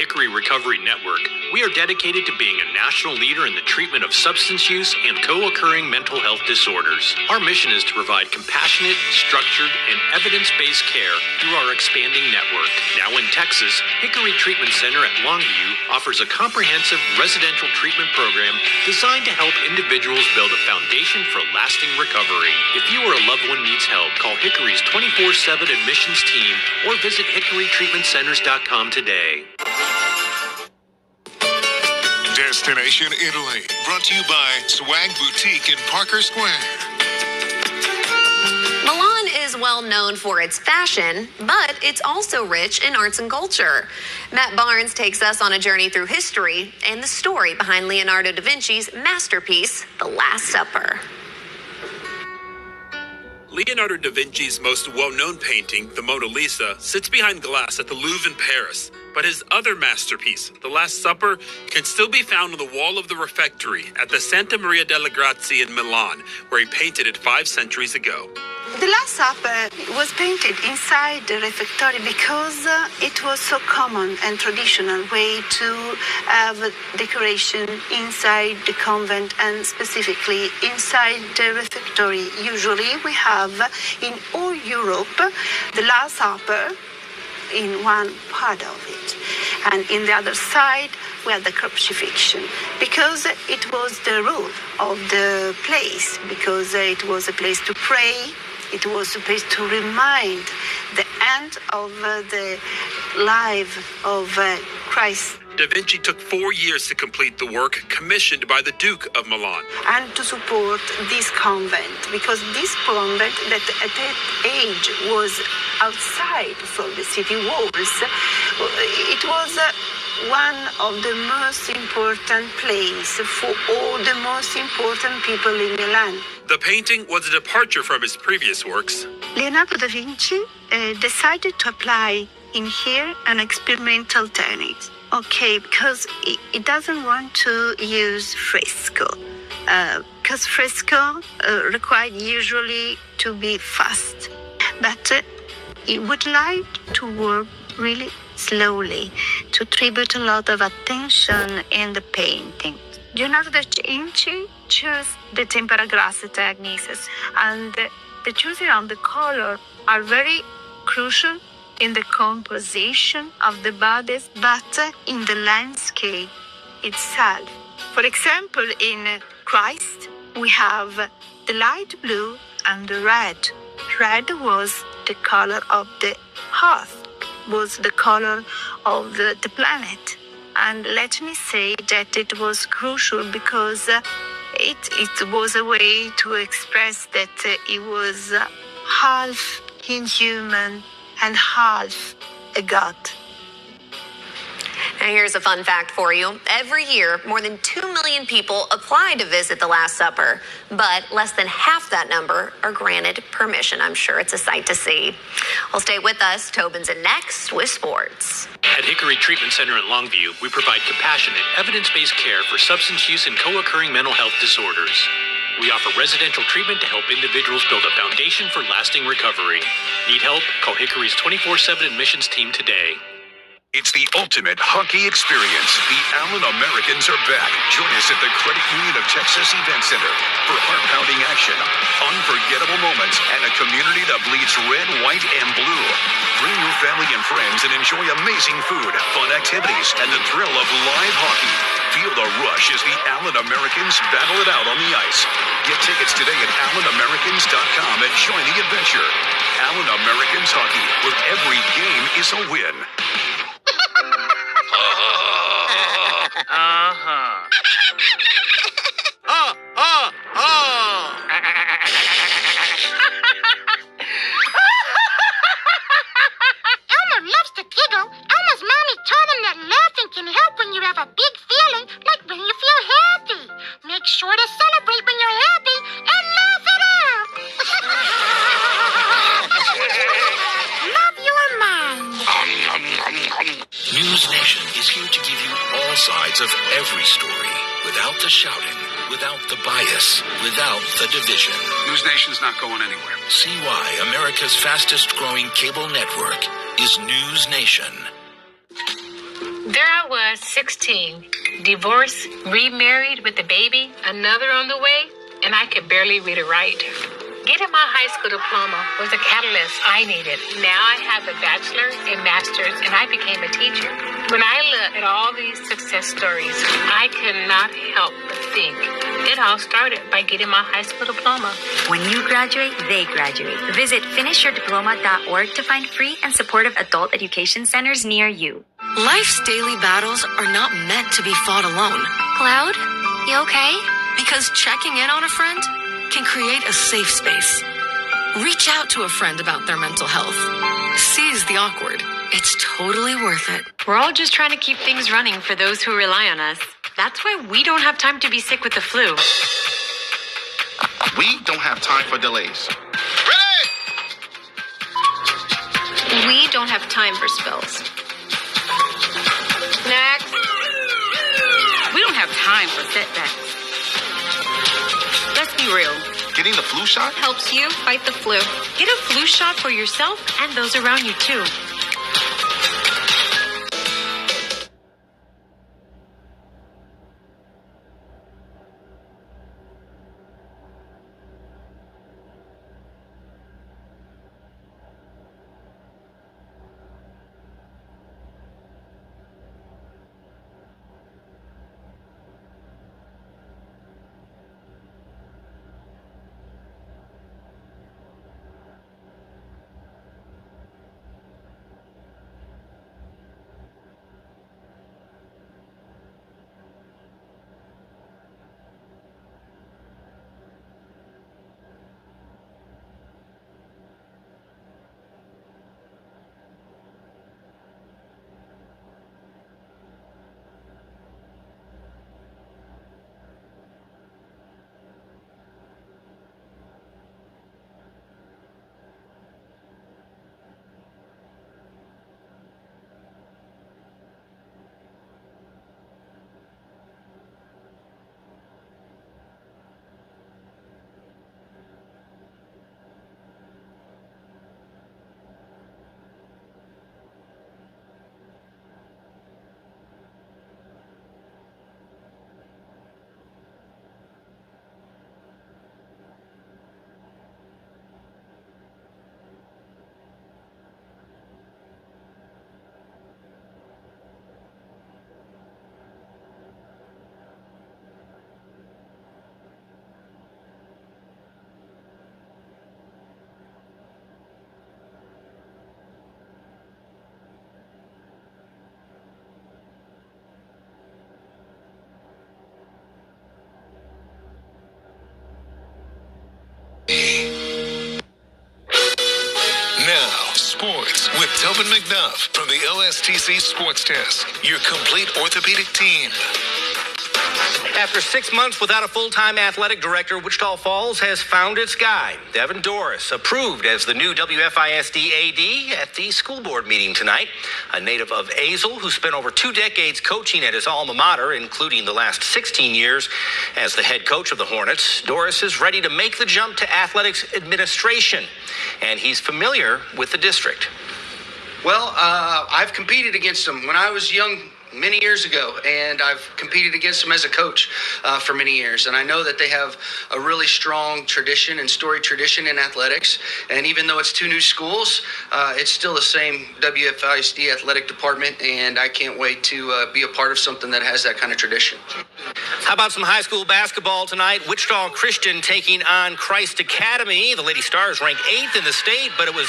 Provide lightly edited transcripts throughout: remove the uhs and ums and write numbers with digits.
Hickory Recovery Network, we are dedicated to being a national leader in the treatment of substance use and co-occurring mental health disorders. Our mission is to provide compassionate, structured, and evidence-based care through our expanding network. Now in Texas, Hickory Treatment Center at Longview offers a comprehensive residential treatment program designed to help individuals build a foundation for lasting recovery. If you or a loved one needs help, call Hickory's 24/7 admissions team or visit hickorytreatmentcenters.com today. Destination Italy, brought to you by Swag Boutique in Parker Square. Milan is well known for its fashion, but it's also rich in arts and culture. Matt Barnes takes us on a journey through history and the story behind Leonardo da Vinci's masterpiece, The Last Supper. Leonardo da Vinci's most well-known painting, the Mona Lisa, sits behind glass at the Louvre in Paris. But his other masterpiece, The Last Supper, can still be found on the wall of the refectory at the Santa Maria delle Grazie in Milan, where he painted it 5 centuries ago. The Last Supper was painted inside the refectory because it was so common and traditional way to have decoration inside the convent and specifically inside the refectory. Usually we have in all Europe the Last Supper in one part of it, and in the other side we had the crucifixion, because it was the rule of the place, because it was a place to pray. It was a place to remind the end of the life of Christ. Da Vinci took 4 years to complete the work commissioned by the Duke of Milan. And to support this convent, because this convent that at that age was outside from the city walls, it was one of the most important places for all the most important people in Milan. The painting was a departure from his previous works. Leonardo da Vinci decided to apply in here an experimental technique. Okay, because it doesn't want to use fresco. Because fresco required usually to be fast. But it would like to work really slowly, to tribute a lot of attention in the painting. Leonardo da Vinci chose the tempera grassa techniques, and the choosing of the color are very crucial in the composition of the bodies, but in the landscape itself. For example, in Christ, we have the light blue and the red. Red was the color of the earth, was the color of the planet. And let me say that it was crucial because it was a way to express that it was half inhuman and half a god. Now here's a fun fact for you. Every year, more than 2 million people apply to visit the Last Supper, but less than half that number are granted permission. I'm sure it's a sight to see. Well, stay with us. Tobin's in next with sports. At Hickory Treatment Center in Longview, we provide compassionate, evidence-based care for substance use and co-occurring mental health disorders. We offer residential treatment to help individuals build a foundation for lasting recovery. Need help? Call Hickory's 24/7 admissions team today. It's the ultimate hockey experience. The Allen Americans are back. Join us at the Credit Union of Texas Event Center for heart-pounding action, unforgettable moments, and a community that bleeds red, white, and blue. Bring your family and friends and enjoy amazing food, fun activities, and the thrill of live hockey. Feel the rush as the Allen Americans battle it out on the ice. Get tickets today at AllenAmericans.com and join the adventure. Allen Americans Hockey, where every game is a win. Elmer loves to giggle. Elmer's mommy told him that laughing can help when you have a big feeling, like when you feel happy. Make sure to celebrate when you're happy and laugh it out. Love your mind. News Nation is here to give you all sides of every story, without the shouting, without the bias, without the division. News Nation's not going anywhere. See why America's fastest growing cable network is News Nation. There I was, 16, divorced, remarried with a baby, another on the way, and I could barely read or write. Getting my high school diploma was a catalyst I needed. Now I have a bachelor, a master's, and I became a teacher. When I look at all these success stories, I could not help but think it all started by getting my high school diploma. When you graduate, they graduate. Visit finishyourdiploma.org to find free and supportive adult education centers near you. Life's daily battles are not meant to be fought alone. Cloud, you okay? Because checking in on a friend can create a safe space. Reach out to a friend about their mental health. Seize the awkward. It's totally worth it. We're all just trying to keep things running for those who rely on us. That's why we don't have time to be sick with the flu. We don't have time for delays. We don't have time for spills. Next. We don't have time for setbacks. Let's be real. Getting the flu shot helps you fight the flu. Get a flu shot for yourself and those around you too. Now, sports with Delvin McDuff from the LSTC Sports Desk, your complete orthopedic team. After 6 months without a full-time athletic director, Wichita Falls has found its guy. Devin Doris, approved as the new WFISD AD at the school board meeting tonight. A native of Azle who spent over 2 decades coaching at his alma mater, including the last 16 years as the head coach of the Hornets. Doris is ready to make the jump to athletics administration, and he's familiar with the district. Well, I've competed against them when I was young many years ago, and I've competed against them as a coach for many years. And I know that they have a really strong tradition and storied tradition in athletics. And even though it's 2 new schools, it's still the same WFISD athletic department, and I can't wait to be a part of something that has that kind of tradition. How about some high school basketball tonight? Wichita Christian taking on Christ Academy. The Lady Stars ranked 8th in the state, but it was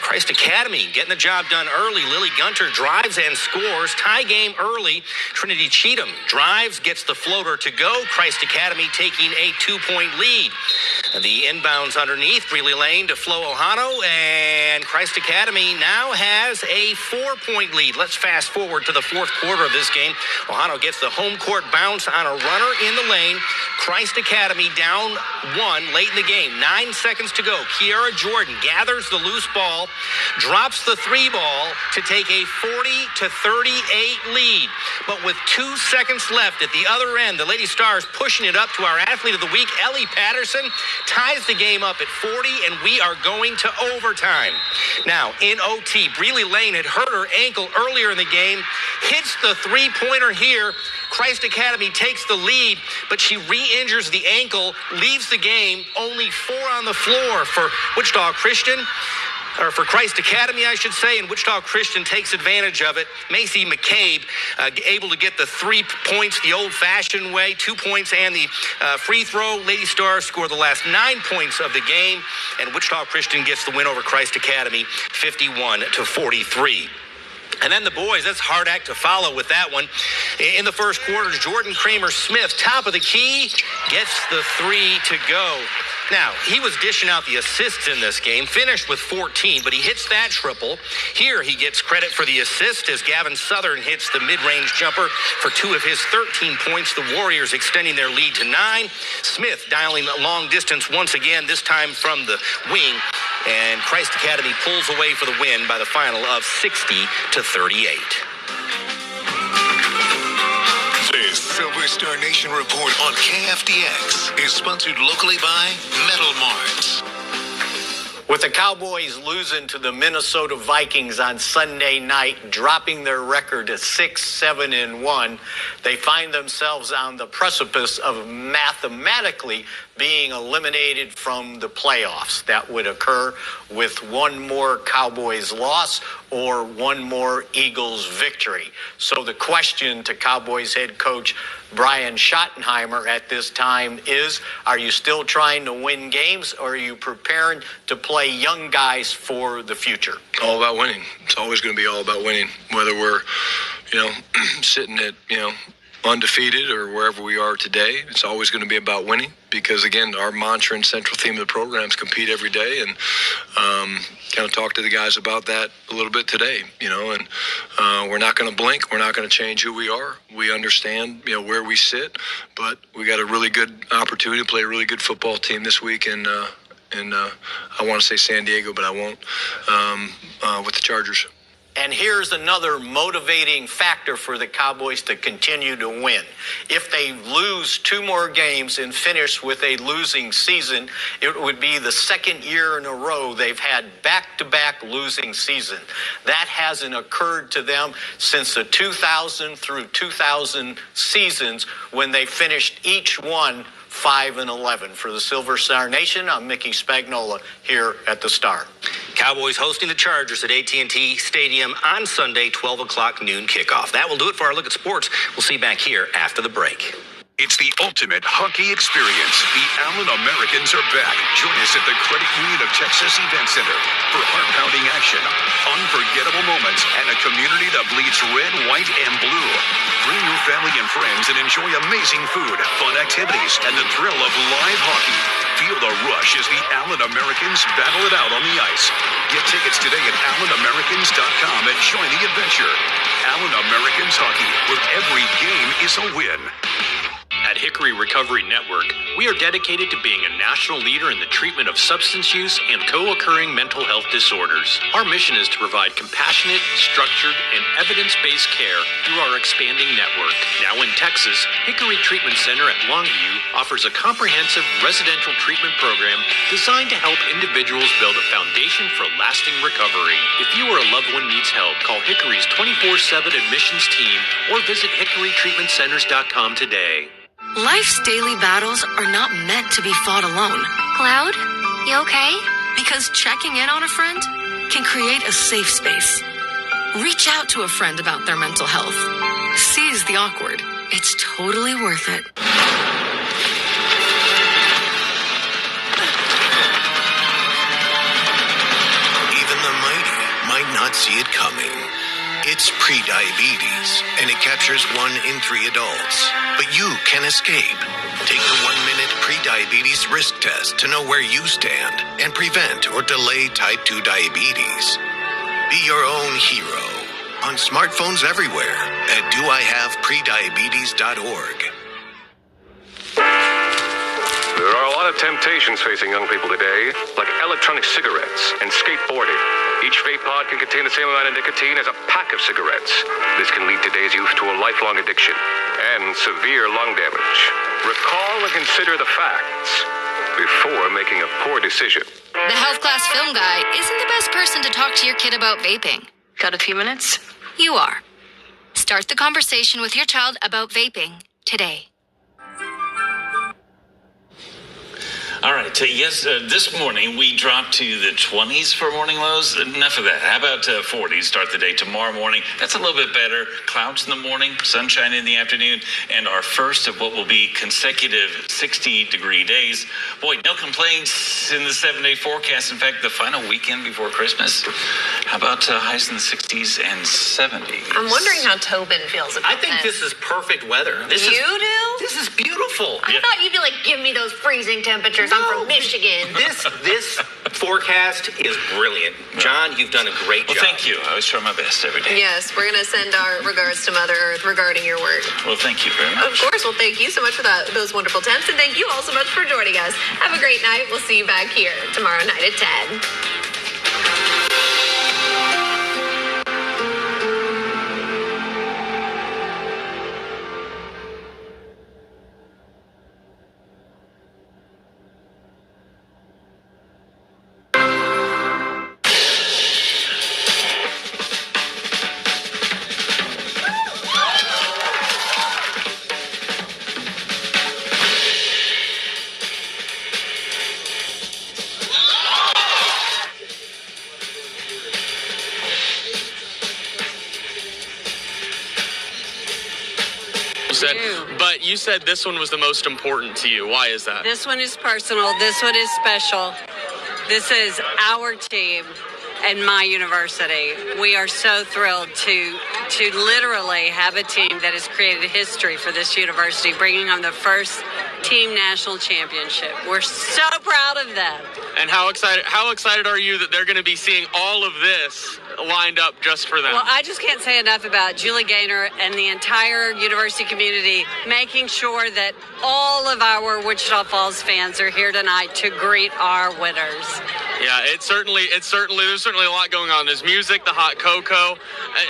Christ Academy getting the job done early. Lily Gunter drives and scores. Tie game early. Trinity Cheatham drives, gets the floater to go. Christ Academy taking a 2-point lead. The inbounds underneath, Breeley Lane to Flo Ohano, and Christ Academy now has a 4-point lead. Let's fast forward to the 4th quarter of this game. Ohano gets the home court bounce on a run runner in the lane. Christ Academy down 1 late in the game. 9 seconds to go. Kiara Jordan gathers the loose ball, drops the 3 ball to take a 40-38 lead. But with 2 seconds left at the other end, the Lady Stars pushing it up to our athlete of the week, Ellie Patterson, ties the game up at 40, and we are going to overtime. Now, in OT, Breely Lane had hurt her ankle earlier in the game, hits the 3-pointer here. Christ Academy takes the lead, but she re-injures the ankle, leaves the game. Only 4 on the floor for Wichita Christian, or for Christ Academy, I should say, and Wichita Christian takes advantage of it. Macy McCabe able to get the 3 points the old-fashioned way, 2 points and the free throw. Lady Stars score the last 9 points of the game, and Wichita Christian gets the win over Christ Academy, 51-43. And then the boys, that's a hard act to follow with that one. In the first quarter, Jordan Kramer-Smith, top of the key, gets the 3 to go. Now, he was dishing out the assists in this game, finished with 14, but he hits that triple. Here he gets credit for the assist as Gavin Southern hits the mid-range jumper for 2 of his 13 points. The Warriors extending their lead to 9. Smith dialing long distance once again, this time from the wing. And Christ Academy pulls away for the win by the final of 60-38. This Silver Star Nation report on KFDX is sponsored locally by Metal Marts. With the Cowboys losing to the Minnesota Vikings on Sunday night, dropping their record to 6-7-1, they find themselves on the precipice of mathematically being eliminated from the playoffs. That would occur with one more Cowboys loss or one more Eagles victory. So the question to Cowboys head coach Brian Schottenheimer at this time is, are you still trying to win games, or are you preparing to play young guys for the future? All about winning. It's always going to be all about winning, whether we're, sitting at, undefeated or wherever we are today. It's always going to be about winning because, again, our mantra and central theme of the program is compete every day, and kind of talk to the guys about that a little bit today, and we're not going to blink. We're not going to change who we are. We understand, where we sit, but we got a really good opportunity to play a really good football team this week, and I want to say San Diego, but I won't, with the Chargers. And here's another motivating factor for the Cowboys to continue to win. If they lose 2 more games and finish with a losing season, it would be the second year in a row they've had back-to-back losing season. That hasn't occurred to them since the 2000 through 2000 seasons when they finished each one 5-11. For the Silver Star Nation, I'm Mickey Spagnola here at the Star. Cowboys hosting the Chargers at AT&T Stadium on Sunday, 12 o'clock noon kickoff. That will do it for our look at sports. We'll see you back here after the break. It's the ultimate hockey experience. The Allen Americans are back. Join us at the Credit Union of Texas Event Center for heart-pounding action, unforgettable moments, and a community that bleeds red, white, and blue. Bring your family and friends and enjoy amazing food, fun activities, and the thrill of live hockey. Feel the rush as the Allen Americans battle it out on the ice. Get tickets today at AllenAmericans.com and join the adventure. Allen Americans Hockey, where every game is a win. At Hickory Recovery Network, we are dedicated to being a national leader in the treatment of substance use and co-occurring mental health disorders. Our mission is to provide compassionate, structured, and evidence-based care through our expanding network. Now in Texas, Hickory Treatment Center at Longview offers a comprehensive residential treatment program designed to help individuals build a foundation for lasting recovery. If you or a loved one needs help, call Hickory's 24/7 admissions team or visit HickoryTreatmentCenters.com today. Life's daily battles are not meant to be fought alone. Cloud, you okay? Because checking in on a friend can create a safe space. Reach out to a friend about their mental health. Seize the awkward. It's totally worth it. Even the mighty might not see it coming. It's prediabetes, and it captures 1 in 3 adults. But you can escape. Take the 1-minute prediabetes risk test to know where you stand and prevent or delay type 2 diabetes. Be your own hero on smartphones everywhere at doihaveprediabetes.org. There are a lot of temptations facing young people today, like electronic cigarettes and skateboarding. Each vape pod can contain the same amount of nicotine as a pack of cigarettes. This can lead today's youth to a lifelong addiction and severe lung damage. Recall and consider the facts before making a poor decision. The health class film guy isn't the best person to talk to your kid about vaping. Got a few minutes? You are. Start the conversation with your child about vaping today. All right, this morning we dropped to the 20s for morning lows. Enough of that. How about 40s? Start the day tomorrow morning. That's a little bit better. Clouds in the morning, sunshine in the afternoon, and our first of what will be consecutive 60-degree days. Boy, no complaints in the 7-day forecast. In fact, the final weekend before Christmas. How about highs in the 60s and 70s? I'm wondering how Tobin feels about I think this is perfect weather. This do? This is beautiful. I thought you'd be like, give me those freezing temperatures. I'm from Michigan. This forecast is brilliant. John, you've done a great job. Well, thank you. I always try my best every day. Yes, we're going to send our regards to Mother Earth regarding your work. Well, thank you very much. Of course. Well, thank you so much for those wonderful temps, and thank you all so much for joining us. Have a great night. We'll see you back here tomorrow night at 10. But you said this one was the most important to you. Why is that? This one is personal. This one is special. This is our team and my university. We are so thrilled to literally have a team that has created history for this university, bringing home the first team national championship. We're so proud of them. And how excited are you that they're going to be seeing all of this lined up just for them? Well, I just can't say enough about Julie Gaynor and the entire university community making sure that all of our Wichita Falls fans are here tonight to greet our winners. Yeah, there's certainly a lot going on. There's music, the hot cocoa,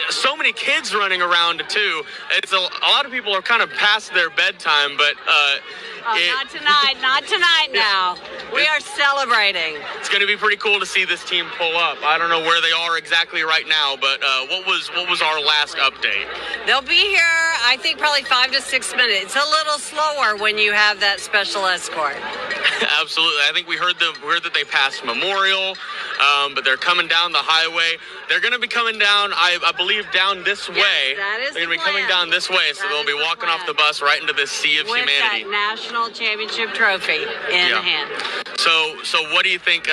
so many kids running around too. It's a lot of people are kind of past their bedtime, but not tonight now. We are celebrating. It's going to be pretty cool to see this team pull up. I don't know where they are exactly right now, but what was our last update? They'll be here, I think, probably 5 to 6 minutes. It's a little slower when you have that special escort. Absolutely. I think we heard that they passed Memorial, but they're coming down the highway. They're going to be coming down, I believe, down this way. That is They're going to be coming down this way, so they'll be walking off the bus right into this sea of humanity. With that national championship trophy in hand. So what do you think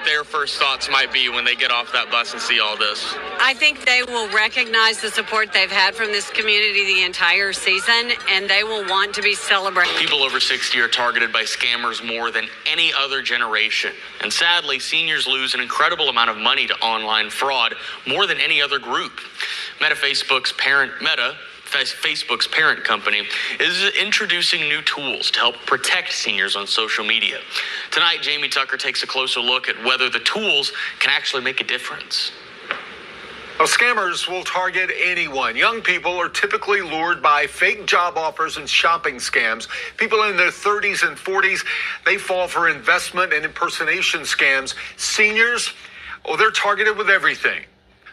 their first thoughts might be when they get off that bus and see all this? I think they will recognize the support they've had from this community the entire season, and they will want to be celebrated. People over 60 are targeted by scammers more than any other generation. And sadly, seniors lose an incredible amount of money to online fraud more than any other group. Facebook's parent company is introducing new tools to help protect seniors on social media. Tonight, Jamie Tucker takes a closer look at whether the tools can actually make a difference. Well, scammers will target anyone. Young people are typically lured by fake job offers and shopping scams. People in their 30s and 40s, they fall for investment and impersonation scams. Seniors, they're targeted with everything.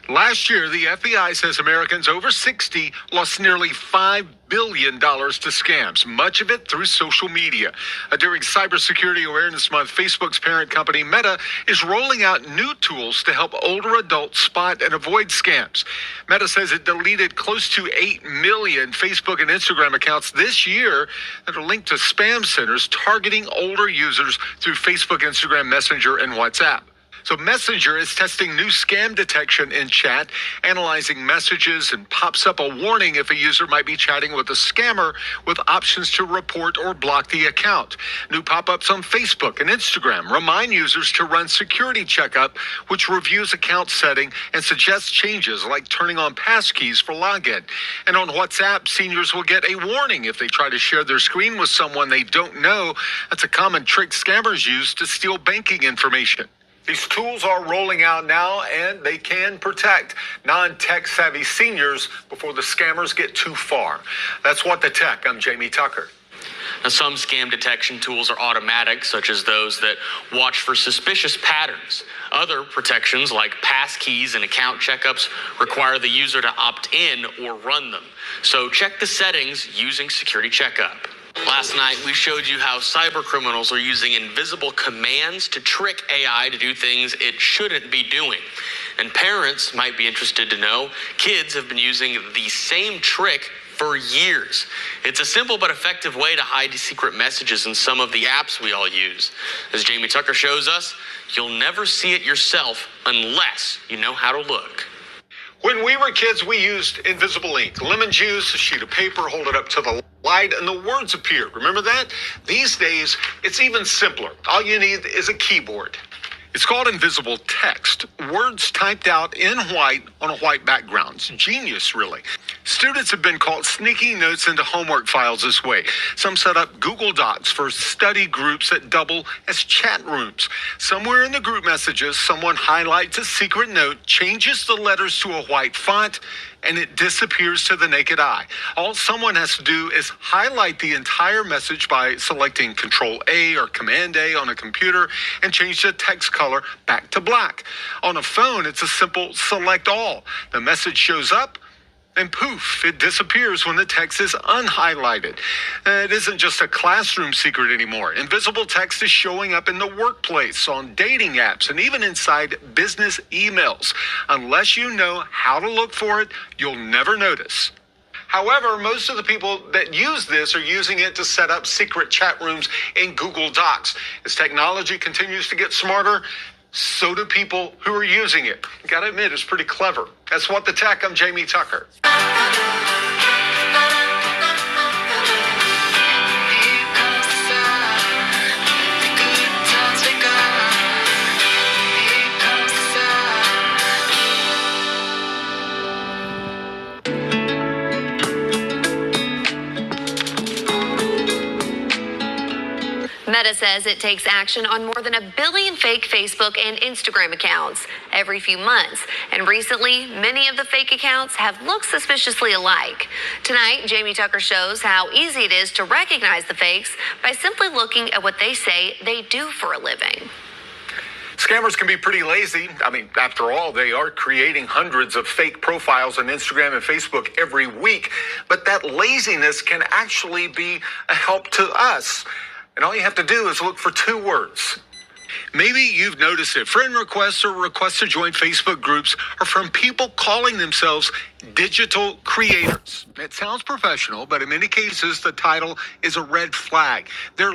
Last year, the FBI says Americans over 60 lost nearly $5 billion to scams, much of it through social media. During Cybersecurity Awareness Month, Facebook's parent company, Meta, is rolling out new tools to help older adults spot and avoid scams. Meta says it deleted close to 8 million Facebook and Instagram accounts this year that are linked to spam centers targeting older users through Facebook, Instagram, Messenger, and WhatsApp. So Messenger is testing new scam detection in chat, analyzing messages, and pops up a warning if a user might be chatting with a scammer, with options to report or block the account. New pop-ups on Facebook and Instagram remind users to run security checkup, which reviews account setting and suggests changes like turning on passkeys for login. And on WhatsApp, seniors will get a warning if they try to share their screen with someone they don't know. That's a common trick scammers use to steal banking information. These tools are rolling out now, and they can protect non-tech savvy seniors before the scammers get too far. That's What the Tech. I'm Jamie Tucker. Now, some scam detection tools are automatic, such as those that watch for suspicious patterns. Other protections, like passkeys and account checkups, require the user to opt in or run them. So check the settings using Security Checkup. Last night, we showed you how cyber criminals are using invisible commands to trick AI to do things it shouldn't be doing. And parents might be interested to know kids have been using the same trick for years. It's a simple but effective way to hide secret messages in some of the apps we all use. As Jamie Tucker shows us, you'll never see it yourself unless you know how to look. When we were kids, we used invisible ink, lemon juice, a sheet of paper, hold it up to the light, and the words appeared. Remember that? These days, it's even simpler. All you need is a keyboard. It's called invisible text. Words typed out in white on a white background. It's genius, really. Students have been caught sneaking notes into homework files this way. Some set up Google Docs for study groups that double as chat rooms. Somewhere in the group messages, someone highlights a secret note, changes the letters to a white font, and it disappears to the naked eye. All someone has to do is highlight the entire message by selecting Control A or Command A on a computer and change the text color back to black. On a phone, it's a simple select all. The message shows up, and poof, it disappears when the text is unhighlighted. It isn't just a classroom secret anymore. Invisible text is showing up in the workplace, on dating apps, and even inside business emails. Unless you know how to look for it, you'll never notice. However, most of the people that use this are using it to set up secret chat rooms in Google Docs. As technology continues to get smarter, so do people who are using it. Gotta admit, it's pretty clever. That's What the Tech. I'm Jamie Tucker. Meta says it takes action on more than 1 billion fake Facebook and Instagram accounts every few months. And recently, many of the fake accounts have looked suspiciously alike. Tonight, Jamie Tucker shows how easy it is to recognize the fakes by simply looking at what they say they do for a living. Scammers can be pretty lazy. I mean, after all, they are creating hundreds of fake profiles on Instagram and Facebook every week. But that laziness can actually be a help to us. And all you have to do is look for 2 words. Maybe you've noticed that friend requests or requests to join Facebook groups are from people calling themselves digital creators. It sounds professional, but in many cases, the title is a red flag. They're